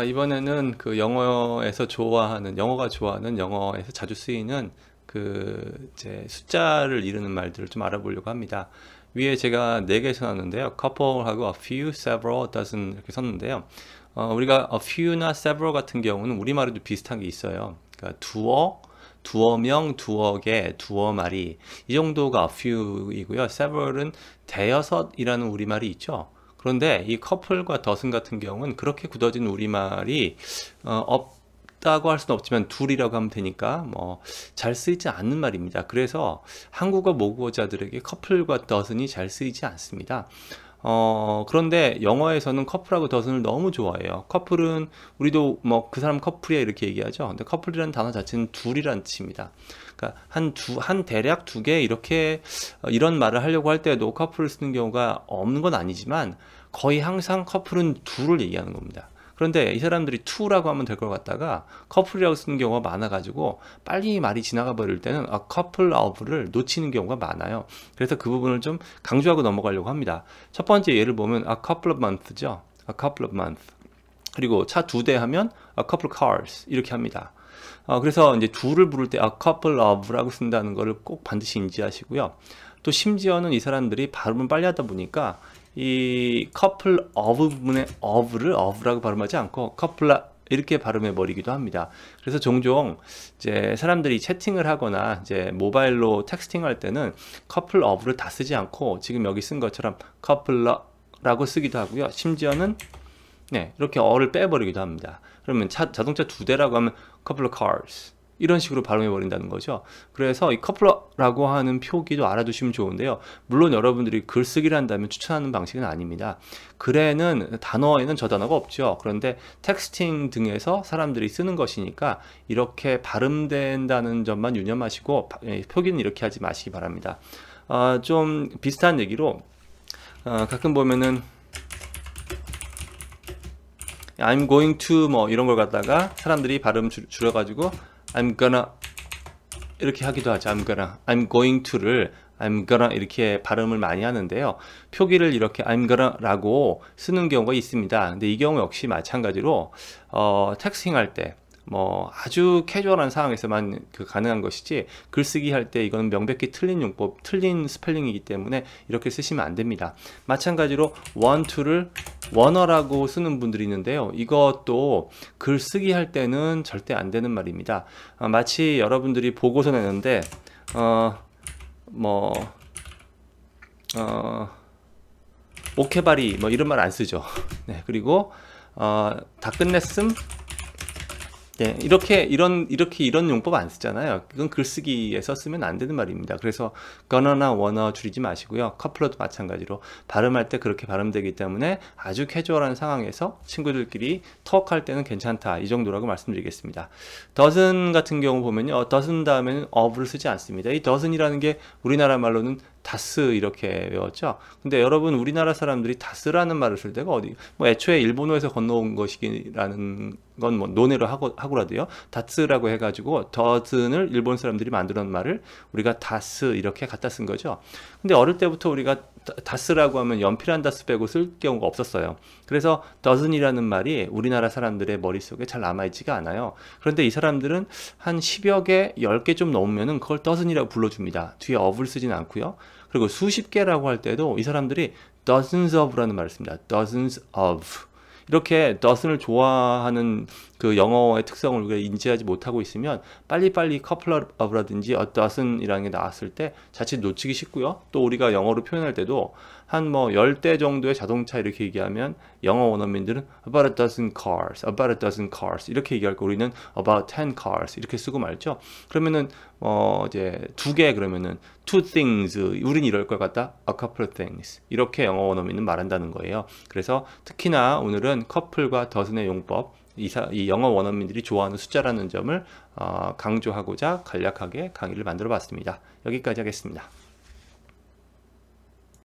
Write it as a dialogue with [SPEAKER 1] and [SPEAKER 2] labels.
[SPEAKER 1] 이번에는 그 영어에서 좋아하는, 영어가 좋아하는 영어에서 자주 쓰이는 그 이제 숫자를 이루는 말들을 좀 알아보려고 합니다. 위에 제가 4개 써놨는데요. couple하고 a few, several, dozen 이렇게 썼는데요. 우리가 a few나 several 같은 경우는 우리말에도 비슷한 게 있어요. 그러니까 두어 명, 두어 개, 두어 마리 이 정도가 a few이고요. several은 대여섯이라는 우리말이 있죠. 그런데 이 커플과 더슨 같은 경우는 그렇게 굳어진 우리말이 없다고 할 수는 없지만 둘이라고 하면 되니까 뭐 잘 쓰이지 않는 말입니다. 그래서 한국어 모국어자들에게 커플과 더슨이 잘 쓰이지 않습니다. 그런데 영어에서는 커플하고 더슨을 너무 좋아해요. 커플은 우리도 뭐 그 사람 커플이야 이렇게 얘기하죠. 근데 커플이라는 단어 자체는 둘이라는 뜻입니다. 그러니까 한 대략 2개 이렇게 이런 말을 하려고 할 때도 커플을 쓰는 경우가 없는 건 아니지만 거의 항상 커플은 둘을 얘기하는 겁니다. 그런데 이 사람들이 투라고 하면 될 것 같다가 커플이라고 쓰는 경우가 많아가지고 빨리 말이 지나가 버릴 때는 a couple of를 놓치는 경우가 많아요. 그래서 그 부분을 좀 강조하고 넘어가려고 합니다. 첫 번째 예를 보면 a couple of months죠. a couple of months. 그리고 차 2대 하면 a couple of cars 이렇게 합니다. 그래서 이제 둘을 부를 때 a couple of라고 쓴다는 것을 꼭 반드시 인지하시고요. 또 심지어는 이 사람들이 발음을 빨리 하다 보니까 이 couple of 부분의 of를 of라고 발음하지 않고 couple 이렇게 발음해 버리기도 합니다. 그래서 종종 이제 사람들이 채팅을 하거나 이제 모바일로 텍스팅 할 때는 couple of를 다 쓰지 않고 지금 여기 쓴 것처럼 couple라고 쓰기도 하고요. 심지어는 이렇게 어를 빼버리기도 합니다. 그러면 자동차 2대라고 하면 couple of cars 이런 식으로 발음해 버린다는 거죠. 그래서 이 couple라고 하는 표기도 알아두시면 좋은데요. 물론 여러분들이 글쓰기를 한다면 추천하는 방식은 아닙니다. 글에는 단어에는 저 단어가 없죠. 그런데 텍스팅 등에서 사람들이 쓰는 것이니까 이렇게 발음된다는 점만 유념하시고 표기는 이렇게 하지 마시기 바랍니다. 좀 비슷한 얘기로 가끔 보면은 I'm going to 뭐 이런 걸 갖다가 사람들이 발음 줄여가지고 I'm gonna 이렇게 하기도 하죠. I'm going to를 I'm gonna 이렇게 발음을 많이 하는데요. 표기를 이렇게 I'm gonna 라고 쓰는 경우가 있습니다. 근데 이 경우 역시 마찬가지로 텍스팅 할 때 뭐 아주 캐주얼한 상황에서만 가능한 것이지 글쓰기 할 때 이건 명백히 틀린 용법, 틀린 스펠링이기 때문에 이렇게 쓰시면 안 됩니다. 마찬가지로 want to를 원어라고 쓰는 분들이 있는데요. 이것도 글쓰기 할 때는 절대 안 되는 말입니다. 마치 여러분들이 보고서 내는데 오케바리 뭐 이런 말 안 쓰죠. 그리고 다 끝냈음 이렇게 이런 용법 안 쓰잖아요. 그건 글쓰기에서 쓰면 안 되는 말입니다. 그래서 gonna, wanna 줄이지 마시고요. couple도 마찬가지로 발음할 때 그렇게 발음되기 때문에 아주 캐주얼한 상황에서 친구들끼리 톡할 때는 괜찮다. 이 정도라고 말씀드리겠습니다. dozen 같은 경우 보면요. dozen 다음에는 of를 쓰지 않습니다. 이 dozen이라는 게 우리나라 말로는 다스 이렇게 외웠죠. 근데 여러분 우리나라 사람들이 다스라는 말을 쓸 때가 어디 뭐 애초에 일본어에서 건너온 것이라는 건 뭐 논외로 하고라도요. 다스라고 해가지고 더슨을 일본 사람들이 만들어낸 말을 우리가 다스 이렇게 갖다 쓴 거죠. 근데 어릴 때부터 우리가 다스라고 하면 연필 한 다스 빼고 쓸 경우가 없었어요. 그래서 dozen이라는 말이 우리나라 사람들의 머릿속에 잘 남아있지가 않아요. 그런데 이 사람들은 한 10여 개, 10개 좀 넘으면은 그걸 dozen이라고 불러줍니다. 뒤에 of를 쓰진 않고요. 그리고 수십 개라고 할 때도 이 사람들이 dozens of라는 말을 씁니다. dozens of. 이렇게 dozen을 좋아하는 그 영어의 특성을 우리가 인지하지 못하고 있으면 빨리빨리 couple of라든지 a dozen이라는 게 나왔을 때 자칫 놓치기 쉽고요. 또 우리가 영어로 표현할 때도 한 뭐 10대 정도의 자동차 이렇게 얘기하면 영어 원어민들은 about a dozen cars 이렇게 얘기할 거 우리는 about 10 cars 이렇게 쓰고 말죠. 그러면은 이제 2개 그러면은 two things 우린 이럴 것 같다 a couple of things 이렇게 영어 원어민은 말한다는 거예요. 그래서 특히나 오늘은 커플과 dozen의 용법 이 영어 원어민들이 좋아하는 숫자라는 점을 강조하고자 간략하게 강의를 만들어 봤습니다. 여기까지 하겠습니다.